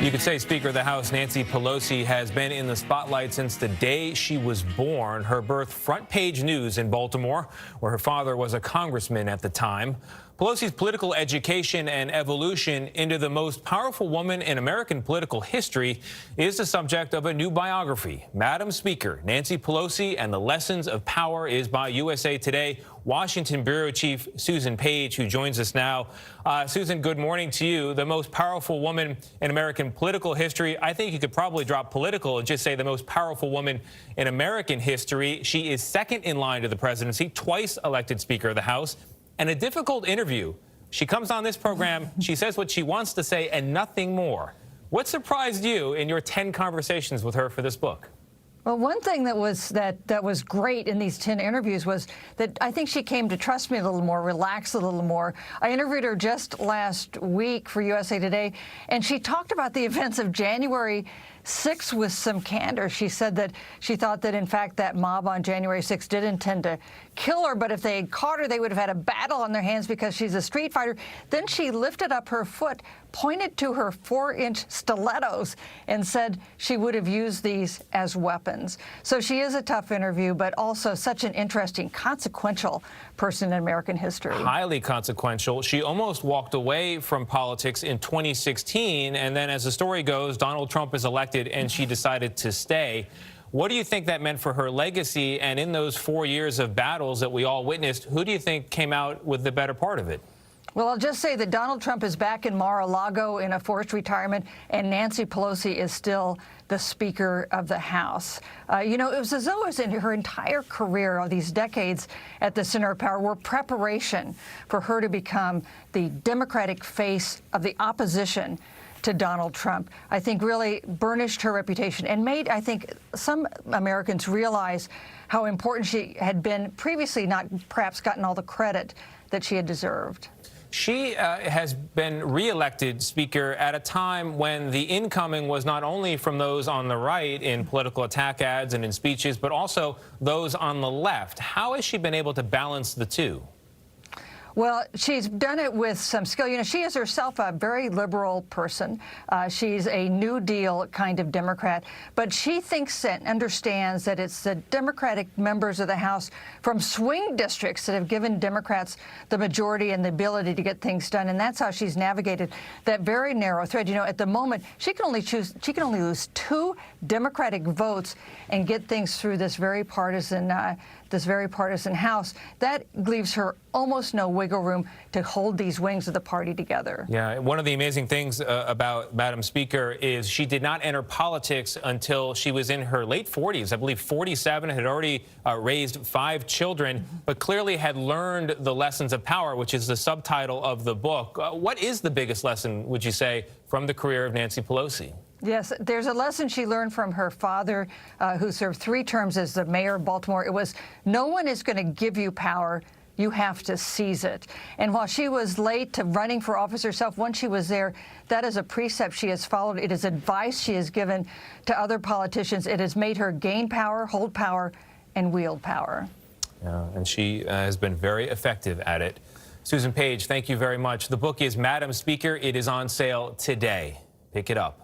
You could say Speaker of the House Nancy Pelosi has been in the spotlight since the day she was born. Her birth front page news in Baltimore, where her father was a congressman at the time. Pelosi's political education and evolution into the most powerful woman in American political history is the subject of a new biography. Madam Speaker Nancy Pelosi and the Lessons of Power is by USA Today Washington Bureau Chief Susan Page, who joins us now. Susan, good morning to you. The most powerful woman in American political history. I think you could probably drop political and just say the most powerful woman in American history. She is second in line to the presidency, twice elected Speaker of the House. And a difficult interview. She comes on this program, she says what she wants to say and nothing more. What surprised you in your 10 conversations with her for this book? Well, one thing that was great in these 10 interviews was that I think she came to trust me a little more, relax a little more. I interviewed her just last week for USA Today, and she talked about the events of January 6th with some candor. She said that she thought that, in fact, that mob on January 6th did intend to kill her, but if they had caught her, they would have had a battle on their hands because she's a street fighter. Then she lifted up her foot, pointed to her 4-inch stilettos, and said she would have used these as weapons. So she is a tough interview, but also such an interesting, consequential person in American history. Highly consequential. She almost walked away from politics in 2016, and then as the story goes, Donald Trump is elected and she decided to stay. What do you think that meant for her legacy? And in those 4 years of battles that we all witnessed, who do you think came out with the better part of it? Well, I'll just say that Donald Trump is back in Mar-a-Lago in a forced retirement, and Nancy Pelosi is still the Speaker of the House. You know, it was as though it was in her entire career, all these decades at the center of power, were preparation for her to become the Democratic face of the opposition to Donald Trump. I think really burnished her reputation and made, I think, some Americans realize how important she had been previously, not perhaps gotten all the credit that she had deserved. She has been reelected Speaker at a time when the incoming was not only from those on the right in political attack ads and in speeches, but also those on the left. How has she been able to balance the two? Well, she's done it with some skill. You know, she is herself a very liberal person. She's a New Deal kind of Democrat, but she thinks and understands that it's the Democratic members of the House from swing districts that have given Democrats the majority and the ability to get things done, and that's how she's navigated that very narrow thread. You know, at the moment, she can only lose 2 Democratic votes and get things through this very partisan House. That leaves her almost no wiggle room to hold these wings of the party together. Yeah, one of the amazing things about Madam Speaker is she did not enter politics until she was in her late 40s. I believe 47, had already raised 5 children, but clearly had learned the lessons of power, which is the subtitle of the book. What is the biggest lesson, would you say, from the career of Nancy Pelosi? Yes, there's a lesson she learned from her father, who served 3 terms as the mayor of Baltimore. It was, no one is going to give you power. You have to seize it. And while she was late to running for office herself, once she was there, that is a precept she has followed. It is advice she has given to other politicians. It has made her gain power, hold power, and wield power. Yeah, and she has been very effective at it. Susan Page, thank you very much. The book is Madam Speaker. It is on sale today. Pick it up.